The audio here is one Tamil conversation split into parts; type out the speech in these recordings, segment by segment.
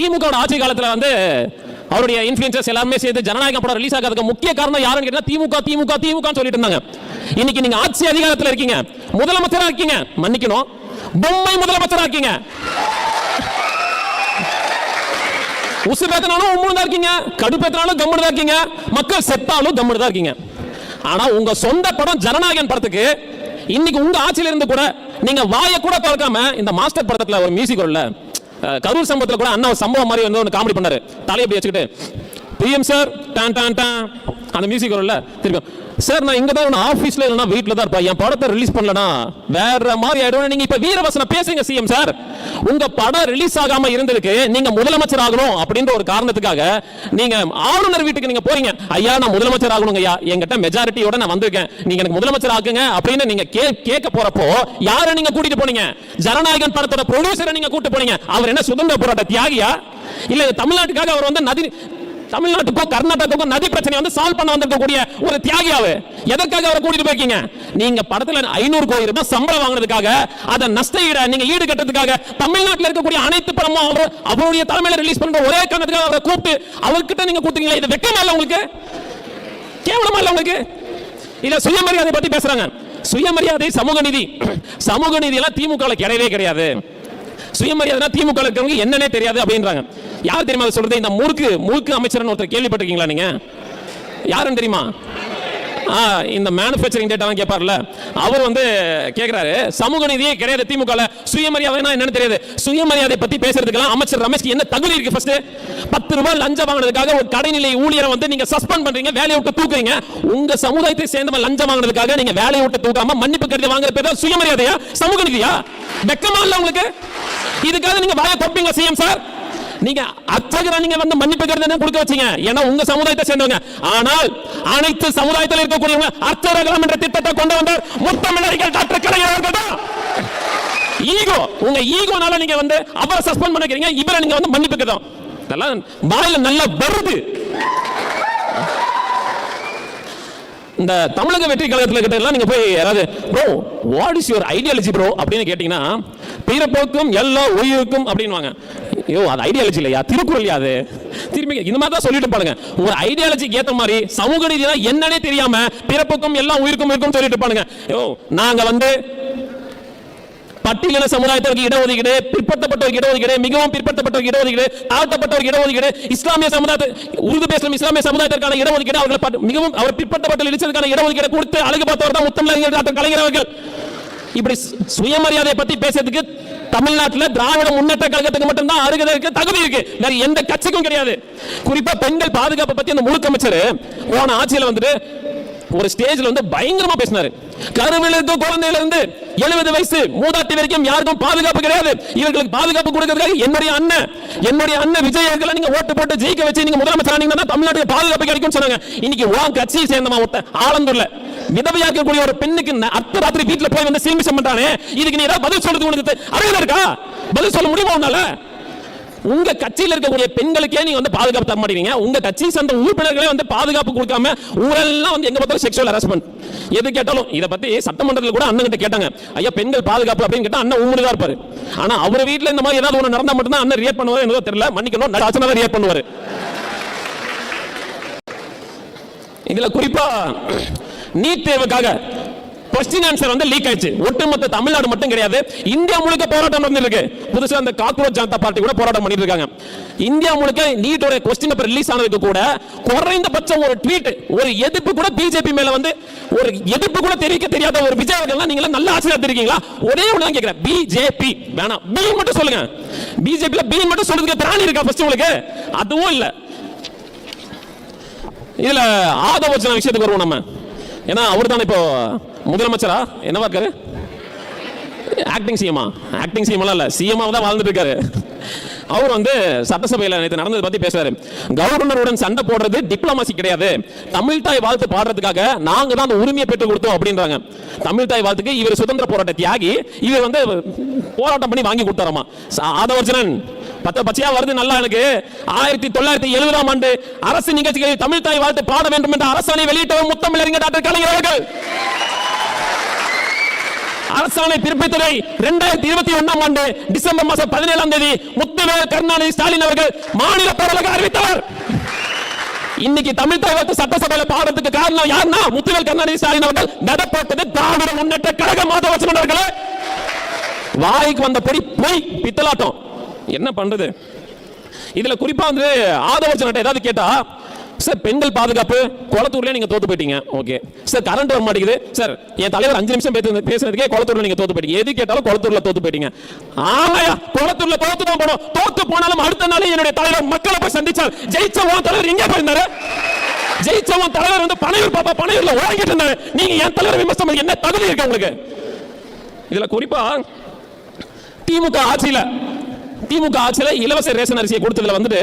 திமுக ஆட்சி காலத்துல வந்து அவருடைய இன்ஃப்ளூயன்சர்ஸ் எல்லாமே சேர்த்து ஜனநாயகம் படம் ரிலீஸ் ஆகிறதுக்கு முக்கிய காரணம் யாருன்னு கேட்டா திமுக திமுக திமுக சொல்லிட்டு இருந்தாங்க. இன்னைக்கு நீங்க ஆட்சி அதிகாரத்தில் இருக்கீங்க, முதலமைச்சரா இருக்கீங்க, மன்னிக்கணும் பொம்மை முதலமைச்சரா இருக்கீங்க. உசு பேத்தினாலும் உம்முன்னு தான் இருக்கீங்க, கடுப்பேத்தினாலும் கம்முன்னு தான் இருக்கீங்க, மக்கள் செத்தாலும் கம்முன்னு தான் இருக்கீங்க. ஆனா உங்க சொந்த படம் ஜனநாயகன் படத்துக்கு இன்னைக்கு உங்க ஆட்சியில இருந்து கூட நீங்க வாயை கூட திறக்காம இந்த மாஸ்டர் படத்துல ஒரு மியூசிக் வரல, கரூர் சம்பவத்தில் கூட அண்ணா ஒரு சம்பவம் மாதிரி வந்து ஒரு காமெடி பண்ணாரு, தலையை அப்படி வச்சுக்கிட்டு பிஎம் சார் டான் டான் டான் அந்த மியூசிக் வரல திரும்ப சார் நான் இங்க தான் ஆபீஸ்ல இல்லைனா வீட்டில் தான் இருப்பேன், என் படத்தை ரிலீஸ் பண்ணலனா வேற மாதிரி ஆயிடும். நீங்க இப்ப வீரவசனம் பேசுங்க சிஎம் சார், உங்க படம் ரிலீஸ் ஆகாம இருந்திருக்கு, நீங்க முதலமைச்சர் ஆகணும் அப்படின்ற ஒரு காரணத்துக்காக நீங்க ஆளுநர் வீட்டுக்கு நீங்க போறீங்க. ஐயா நான் முதலமைச்சர் ஆகணுங்க ஐயா, என்கிட்ட மெஜாரிட்டியோட நான் வந்திருக்கேன், நீங்க எனக்கு முதலமைச்சர் ஆக்குங்க அப்படின்னு நீங்க கேட்க போறப்போ யாரை நீங்க கூட்டிட்டு போனீங்க? ஜனநாயகன் படத்தோட ப்ரொடியூசரை நீங்க கூட்டிட்டு போனீங்க. அவர் என்ன சுதந்திர போராட்ட தியாகியா? இல்ல தமிழ்நாட்டுக்காக அவர் வந்து நதி தமிழ்நாட்டுக்கோ கர்நாடகாக்கோ நதி பிரச்சனை வந்து சால்வ் பண்ண வந்திருக்கக்கூடிய ஒரு தியாகியாவே எதற்காக அவரை கூட்டிட்டு போயிருக்கீங்க? நீங்க படத்துல 500 கோடி ரூபாய் சம்பளம் வாங்குறதுக்காக அதை நஷ்ட ஈட நீங்க ஈடு கட்டுறதுக்காக தமிழ்நாட்டில் இருக்கக்கூடிய அனைத்து படமும் அவருடைய தலைமையில ரிலீஸ் பண்ற ஒரே காரணத்துக்காக அவரை கூப்பிட்டு அவர்கிட்ட நீங்க கூப்பிட்டீங்களா? இது வெக்கமா இல்ல உங்களுக்கு? கேவலமா இல்ல உங்களுக்கு? இல்ல சுயமரியாதை பத்தி பேசுறாங்க. சுயமரியாதை சமூக நீதி, சமூக நீதி எல்லாம் திமுக கிடையவே கிடையாது. சுயமரியாதை திமுக இருக்கிறவங்க என்னன்னே தெரியாது அப்படின்றாங்க. யார் தெரியுமா சொல்றது? இந்த முறுக்கு அமைச்சர் ஒருத்தர் கேள்விப்பட்டிருக்கீங்களா நீங்க? யாருன்னு தெரியுமா? இந்த மேனுஃபேக்சரிங் டேட்டா கேட்பார்ல, அவர் வந்து கேட்கிறாரு சமூக நீதியே கிடையாது திமுக, சுயமரியாதைனா என்னன்னு தெரியாது. சுயமரியாதை பத்தி பேசுறதுக்கெல்லாம் அமைச்சர் ரமேஷ்க்கு என்ன தகுதி இருக்கு? ஃபர்ஸ்ட் 10 ரூபாய் லஞ்சம் வாங்குறதுக்காக ஒரு கடைநிலை ஊழியரை வந்து நீங்க சஸ்பெண்ட் பண்றீங்க, வேலையை விட்டு தூக்குறீங்க. உங்க சமுதாயத்தை சேர்ந்தவன் லஞ்சம் வாங்குறதுக்காக நீங்க வேலையை விட்டு தூக்காம மன்னிப்பு கருதி வாங்குற பேர் தான் சுயமரியாதையா? சமூக நீதியா? வெக்கமா இல்ல உங்களுக்கு? இதுக்காக நீங்க வாயை தப்பீங்க சிஎம் சார். நீங்க அச்சகரா நீங்க வந்து மன்னிப்பு கருதி கொடுக்க வச்சீங்க, ஏன்னா உங்க சமுதாயத்தை சேர்ந்தவங்க. ஆனால் அனைத்து சமுதாயத்தில் இருக்கக்கூடியவங்க அர்ச்சகரம் என்ற திட்டத்தை கொண்டு வந்தார் முத்தமிழர்கள் டாக்டர் கலைஞர் அவர்கள் தான். ஈகோ, உங்க ஈகோனால நீங்க வந்து அவரை சஸ்பெண்ட் பண்ணிக்கிறீங்க, இவரை நீங்க வந்து மன்னிப்பு கருதம். இதெல்லாம் வாயில நல்லா வருது. இந்த தமிழக வெற்றி கழகத்தில் கிட்ட எல்லாம் நீங்க போய் யாராவது bro what is your ideology bro அப்படின்னு கேட்டீங்கன்னா பிறப்போக்கும் எல்லா உயிருக்கும் அப்படின்வாங்க. ஐயோ அது ஐடியாலஜி இல்லையா, திருக்குறள் அது. திரும்பி இந்த மாதிரி தான் சொல்லிட்டு பாருங்க. ஒரு ஐடியாலஜிக்கு ஏற்ற மாதிரி சமூக நீதினா என்னன்னே தெரியாம பிறப்புக்கும் எல்லா உயிருக்கும் இருக்கும் சொல்லிட்டு பாருங்க. ஐயோ நாங்க வந்து பட்டியலின சமுதாயத்திற்கு இடஒதுக்கீடு, பிற்படுத்தப்பட்டவருக்கு இடஒதுக்கீடு, மிகவும் பிற்படுத்தப்பட்டவருக்கு இடஒதுக்கீடு, தாழ்த்தப்பட்டவருக்கு இடஒதுக்கீடு, இஸ்லாமிய சமுதாயத்தை உருது பேசும் இஸ்லாமிய சமுதாயத்திற்கான இடஒதுக்கீடு, அவர்கள் மிகவும் அவர் பிற்படுத்தப்பட்ட இளைஞர்களுக்கான இடஒதுக்கீடு கொடுத்து அழகு பார்த்தவர் தான் முத்தமிழறிஞர் டாக்டர் கலைஞர் அவர்கள். இப்படி சுயமரியாதை பத்தி பேசுறதுக்கு தமிழ்நாட்டில் திராவிட முன்னேற்ற கழகத்துக்கு மட்டும்தான் அருகதற்கு தகுதி இருக்கு, வேற எந்த கட்சிக்கும் கிடையாது. குறிப்பா பெண்கள் பாதுகாப்பை பத்தி அந்த முழுக்க அமைச்சர் போன ஆட்சியில் வந்துட்டு ஒரு ஸ்டேஜ்ல வந்து பயங்கரமா பேசினாரு. கருவிலிருந்து குழந்தையில இருந்து 70 வயசு மூதாட்டி வரைக்கும் யாருக்கும் பாதுகாப்பு கிடையாது. இவர்களுக்கு பாதுகாப்பு கொடுக்கிறதுக்காக என்னுடைய அண்ணன் விஜய் அவர்களை நீங்க ஓட்டு போட்டு ஜெயிக்க வச்சு நீங்க முதலமைச்சர் ஆனீங்கன்னா தமிழ்நாட்டுக்கு பாதுகாப்பு கிடைக்கும் சொன்னாங்க. இன்னைக்கு உன் கட்சியை சேர்ந்தமா ஆலந்தூர்ல விதவையா இருக்கக்கூடிய ஒரு பெண்ணுக்கு அர்த்த ராத்திரி வீட்டுல போய் வந்து சீமிஷம் பண்றானே, இதுக்கு நீ ஏதாவது பதில் சொல்றது உனக்கு அறிவு இருக்கா? பதில் சொல்ல முடியுமா உன்னால? உங்க கட்சியில் இருக்கக்கூடிய பெண்களுக்கே நீங்க வந்து பாதுகாப்பு தர மாட்டீங்க. உங்க கட்சி சார்ந்த உறுப்பினர்களே வந்து பாதுகாப்பு கொடுக்காம ஊரெல்லாம் வந்து எங்க பார்த்தாலும் செக்ஷுவல் ஹராஸ்மெண்ட். எது கேட்டாலும் இதை பத்தி சட்டமன்றத்தில் கூட அண்ணன் கிட்ட கேட்டாங்க, ஐயா பெண்கள் பாதுகாப்பு அப்படின்னு கேட்டா அண்ணன் உண்மைதான் இருப்பாரு. ஆனா அவர் வீட்டுல இந்த மாதிரி ஏதாவது ஒண்ணு நடந்தா மட்டும்தான் அண்ணன் ரியாக்ட் பண்ணுவாரு. என்னதோ தெரியல, மன்னிக்கணும், ராஜனா ரியாக்ட் பண்ணுவாரு. இதுல குறிப்பா நீட் தேர்வுக்காக क्वेश्चन आंसर வந்து லீக் ஆயிடுச்சு. ஒட்டுமொத்த தமிழ்நாடு மட்டும் கிடையாது, இந்தியா முழுக்க போராட்டம் நடந்துருக்கு. புதுசா அந்த காக்ரோச் ஜனதா பார்ட்டி கூட போராட்டம் பண்ணிட்டு இருக்காங்க. இந்தியா முழுக்க நீட்டோட क्वेश्चन பேப்பர் ரிலீஸ் ஆனதுக்கு கூட குறைந்தபட்சம் ஒரு ட்வீட், ஒரு எதிர்ப்பு கூட பிஜேபி மேல வந்து ஒரு எதிர்ப்பு கூட தெரியாத ஒரு விஜய் அவர்கள் நீங்க நல்ல ஆசிரியர் இருக்கீங்களா? ஒரே ஒண்ணு தான் கேக்குறேன், பிஜேபி வேணாம், பி மட்டும் சொல்லுங்க. பிஜேபில பி மட்டும் சொல்றதுக்கு திராணி இருக்கா ஃபர்ஸ்ட் உங்களுக்கு? அதுவும் இல்ல. இதுல ஆதவச்சன விஷயத்துக்கு வருவோம் நம்ம. ஏன்னா அவர் தான் இப்போ முதலமைச்சரா என்னவா இருக்காரு? ஆக்டிங் சிஎம்மா? ஆக்டிங் சிஎம் இல்ல, சிஎம்மா தான் வாழ்ந்துட்டு இருக்காரு. அவர் வந்து சட்டசபையில் நேற்று நடந்ததை பத்தி பேசுறாரு. கவர்னருடன் சண்டை போடுறது டிப்ளமாசி கிடையாது, தமிழ் தாய் வாழ்த்து பாடுறதுக்காக நாங்க தான் அந்த உரிமையை பெற்றுக் கொடுத்தோம் அப்படின்றாங்க. தமிழ் தாய் வாழ்த்துக்கு இவர் சுதந்திர போராட்ட தியாகி, இவர் வந்து போராட்டம் பண்ணி வாங்கி கொடுத்தாராமா. ஆதவர்ஜனன் பச்சையா வருது நல்லா. எனக்கு 1970ஆம் ஆண்டு அரசு நிகழ்ச்சிகளில் தமிழ் தாய் வாழ்த்து பாட வேண்டும் என்ற அரசாணை வெளியிட்டவர் முத்தமிழறிஞர் டாக்டர் கலைஞர் அவர்கள். அரசாணை பிறப்பித்ததை 2021ஆம் ஆண்டு டிசம்பர் மாதம் 17ஆம் தேதி முத்துவேல் கருணாநிதி ஸ்டாலின் அவர்கள் மாநில பேரவைக்கு அறிவித்தவர். இன்னைக்கு தமிழ் தலைவர் சட்டசபையில பாடுறதுக்கு காரணம் யாருன்னா முத்துவேல் கருணாநிதி ஸ்டாலின் அவர்கள் நடப்பட்டது திராவிட முன்னேற்ற கழகம். மாதவச்சன் அவர்களே, வாய்க்கு வந்த பொடி போய் பித்தலாட்டம் என்ன பண்றது? இதுல குறிப்பா வந்து ஆதவச்சன் ஏதாவது கேட்டா, சார் பெண்கள் பாதுகாப்பு கொளத்தூர்ல நீங்க தோத்து போயிட்டீங்க. ஓகே சார், கரண்ட் வர மாட்டேங்குது சார், என் தலைவர் 5 நிமிஷம் பேசுறதுக்கே கொளத்தூர்ல நீங்க தோத்து போயிட்டீங்க. எது கேட்டாலும் கொளத்தூர்ல தோத்து போயிட்டீங்க. ஆமாயா, கொளத்தூர்ல தோத்து தான் போனோம். தோத்து போனாலும் அடுத்த நாளே என்னுடைய தலைவர் மக்களை போய் சந்திச்சார். ஜெயிச்சவன் தலைவர் எங்க போயிருந்தாரு? ஜெயிச்சவன் தலைவர் வந்து பனையூர் பாப்பா பனையூர்ல ஓடிக்கிட்டு இருந்தாரு. நீங்க என் தலைவர் விமர்சனம் என்ன தகுதி இருக்கு உங்களுக்கு? இதுல குறிப்பா திமுக ஆட்சியில இலவச ரேஷன் அரிசியை கொடுத்ததுல வந்துட்டு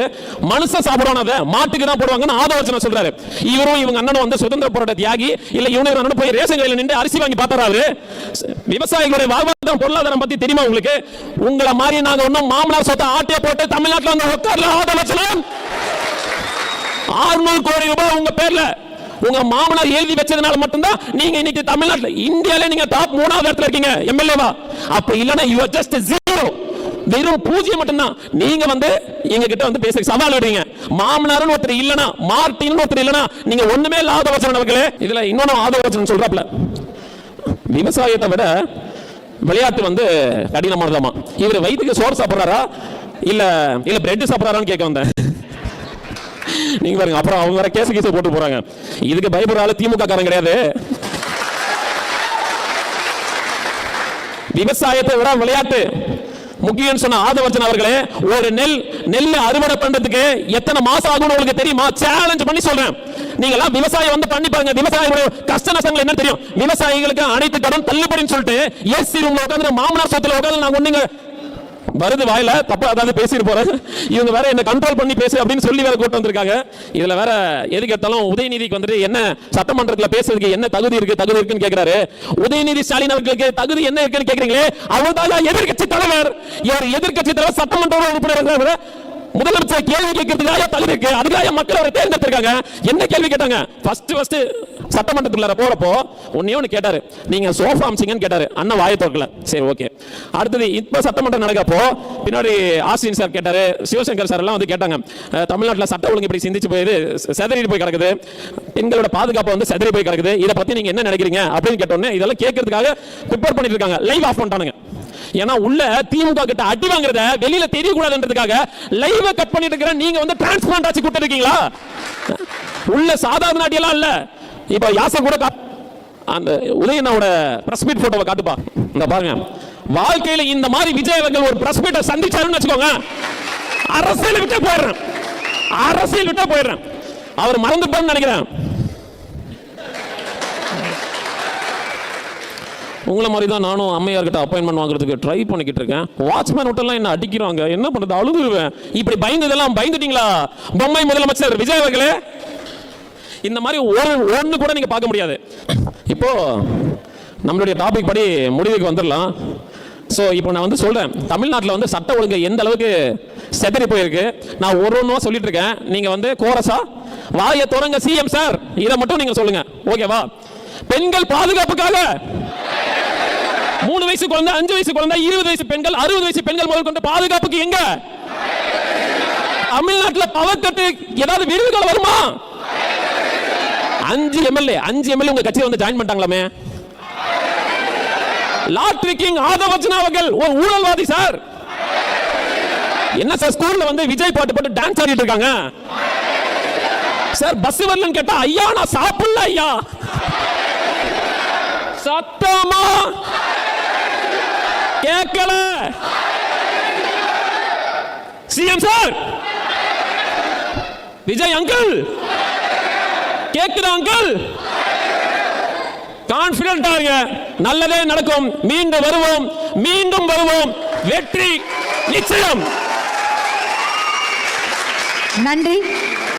மனுஷன் சாப்பிடுவாங்க, அதை மாட்டுக்கு தான் போடுவாங்கன்னு ஆதவச்சன சொல்றாரு. இவரும் இவங்க அண்ணனும் வந்து சுதந்திர போராட்ட தியாகி இல்ல, இவங்க அண்ணனும் போய் ரேஷன் கடையில் நின்று அரிசி வாங்கி பார்த்தாரு. விவசாயிகளுடைய வாழ்வாதாரம் பொருளாதாரம் பத்தி தெரியுமா உங்களுக்கு? உங்களை மாதிரி நாங்க ஒன்னும் மாமனார் சொத்தை ஆட்டிய போட்டு தமிழ்நாட்டில் வந்து உட்கார்ல. ஆதவச்சனம் 600 கோடி ரூபாய் உங்க பேர்ல உங்க மாமனார் எழுதி வச்சதுனால மட்டும்தான் நீங்க இன்னைக்கு தமிழ்நாட்டில் இந்தியாவிலே நீங்க டாப் 3வது இடத்துல இருக்கீங்க எம்எல்ஏவா. அப்ப இல்லனா யூ ஆர் ஜஸ்ட் ஜீரோ, வெறும் பூஜ்ஜியம் மட்டும்தான். நீங்க வந்து எங்க கிட்ட வந்து பேச சவால் விடுறீங்க. மாமனார்னு ஒருத்தர் இல்லனா, மார்ட்டின் ஒருத்தர் இல்லனா நீங்க ஒண்ணுமே இல்ல. ஆதவச்சன் அவர்களே, இதுல இன்னொன்னு ஆதவச்சன் சொல்றாப்ல, விவசாயத்தை விட விளையாட்டு வந்து கடினமானதாமா. இவர் வயிற்றுக்கு சோறு சாப்பிடுறாரா இல்ல பிரெட் சாப்பிடுறாரான்னு கேட்க வந்தேன். நீங்க பாருங்க, அப்புறம் அவங்க வேற கேச போட்டு போறாங்க. இதுக்கு பயப்படுறால திமுக காரன் கிடையாது. விவசாயத்தை விட விளையாட்டு முக்கியம் சொன்ன ஆதவச்சன் அவர்களே, ஒரு நெல் அறுவடை பண்றதுக்கு எத்தனை மாசம் ஆகும் உங்களுக்கு தெரியுமா? சேலஞ்ச் பண்ணி சொல்றேன். நீங்க எல்லாம் விவசாயம் வந்து பண்ணி பாருங்க. விவசாயிகளுடைய கஷ்ட நஷ்டங்கள் என்ன தெரியும்? விவசாயிகளுக்கு அனைத்து கடன் தள்ளுபடின்னு சொல்லிட்டு ஏசி ரூம்ல உட்கார்ந்து மாமனார் சொத்துல உட்கார்ந்து நான் ஒண்ணுங்க வருது வாயில தப்பா ஏதாவது பேசிட்டு போறேன். இவங்க வேற என்ன கண்ட்ரோல் பண்ணி பேசு அப்படின்னு சொல்லி வேற கூட்டு வந்திருக்காங்க. இதுல வேற எதுக்கு எடுத்தாலும் உதயநிதிக்கு வந்துட்டு என்ன சட்டமன்றத்தில் பேசுறதுக்கு என்ன தகுதி இருக்குன்னு கேட்கிறாரு. உதயநிதி ஸ்டாலின் அவர்களுக்கு தகுதி என்ன இருக்குன்னு கேக்குறீங்களே, அவர்தான் எதிர்க்கட்சி தலைவர். இவர் எதிர்க்கட்சி தலைவர் சட்டமன்ற உறுப்பினர் முதலமைச்சர் கேள்வி கேட்கறதுக்காக தகுதி இருக்கு. அதுக்காக மக்கள் அவரை தேர்ந்தெடுத்திருக்காங்க. என்ன கேள்வி கேட்டாங்க? ஃபர்ஸ்ட் சட்டமன்றத்துக்குள்ள போறப்போ ஒண்ணு கேட்டாரு, நீங்க சோஃபா அம்சிங்கன்னு கேட்டாரு. அண்ணன் வாயை திறக்கல. சரி ஓகே. அடுத்தது இப்ப சட்டமன்றம் நடக்கப்போ பின்னாடி ஆஸ்டின் சார் கேட்டாரு, சிவசங்கர் சார் எல்லாம் வந்து கேட்டாங்க, தமிழ்நாட்டில் சட்ட ஒழுங்கு இப்படி சிந்திச்சு போயிது, செதறி போய் கிடக்குது, பெண்களோட பாதுகாப்பு வந்து செதறி போய் கிடக்குது, இதை பத்தி நீங்க என்ன நினைக்கிறீங்க அப்படின்னு கேட்டோன்னே இதெல்லாம் கேட்கறதுக்காக ப்ரிப்பேர் பண்ணிட்டு இருக்காங்க. லைவ் ஆஃப் பண்ணிட்டானுங்க. ஏன்னா உள்ள திமுக கிட்ட அடி வாங்குறத வெளியில தெரியக்கூடாதுன்றதுக்காக லைவ் கட் பண்ணிட்டு இருக்கிற நீங்க வந்து டிரான்ஸ்பிளான்ட் ஆச்சு கூட்ட இருக்கீங்களா? உள்ள சாதாரண அடியெல்லாம் இல்ல. இப்ப யாசர் கூட அந்த உதயனாவோட பிரஸ் மீட் போட்டோவை காட்டுப்பா. இந்த பாருங்க, வாழ்க்கையில இந்த மாதிரி விஜய் அவர்கள் ஒரு பிரஸ் மீட்டை சந்திச்சாருன்னு வச்சுக்கோங்க, அரசியல் விட்டே போயிடுறேன். அவர் மறந்துட்டான்னு நினைக்கிறேன். உங்களை மாதிரி தான் நானும் அம்மையார்கிட்ட அப்பாயின்மெண்ட் வாங்குறதுக்கு ட்ரை பண்ணிக்கிட்டு இருக்கேன். வாட்ச்மேன் விட்டெல்லாம் என்ன அடிக்கிறாங்க, என்ன பண்றது, அழுதுருவேன். இப்படி பயந்துட்டீங்களா பொம்மை முதலமைச்சர் விஜய் அவர்களே? இந்த மாதிரி ஒன்று கூட நீங்க பார்க்க முடியாது. இப்போ நம்மளுடைய டாபிக் படி முடிவுக்கு வந்துடலாம். ஸோ இப்போ நான் வந்து சொல்றேன், தமிழ்நாட்டில் வந்து சட்ட ஒழுங்கு எந்த அளவுக்கு செதறி போயிருக்கு நான் ஒவ்வொன்றும் சொல்லிட்டு இருக்கேன். நீங்க வந்து கோரஸா வாயை தொடங்க சிஎம் சார் இதை மட்டும் நீங்க சொல்லுங்க, ஓகேவா? பெண்கள் பாதுகாப்புக்காக 3 வயசு குழந்தை, 5 வயசு குழந்தை, 20 வயசு பெண்கள், 60 வயசு பெண்கள் முதல் கொண்டு பாதுகாப்புக்கு எங்க தமிழ்நாட்டில் பவர் கட்டு ஏதாவது விருதுகள் வருமா? 5 எம்எல்ஏ உங்க கட்சியை வந்து ஜாயின் பண்ணிட்டாங்களாமே. லாட்ரி கிங் ஆதவச்சனா அவர்கள் ஒரு ஊழல்வாதி சார். என்ன சார் ஸ்கூல்ல வந்து விஜய் பாட்டு போட்டு டான்ஸ் ஆடிட்டு இருக்காங்க சார். பஸ் வரலன்னு கேட்டா ஐயா நான் சாப்பிடல ஐயா, சத்தமா கேட்கல. சிஎம் சார், விஜய் அங்கிள் கேக்குற அங்கிள், கான்பிடன்டா இருங்க, நல்லதே நடக்கும். மீண்டும் வருவோம், வெற்றி நிச்சயம். நன்றி.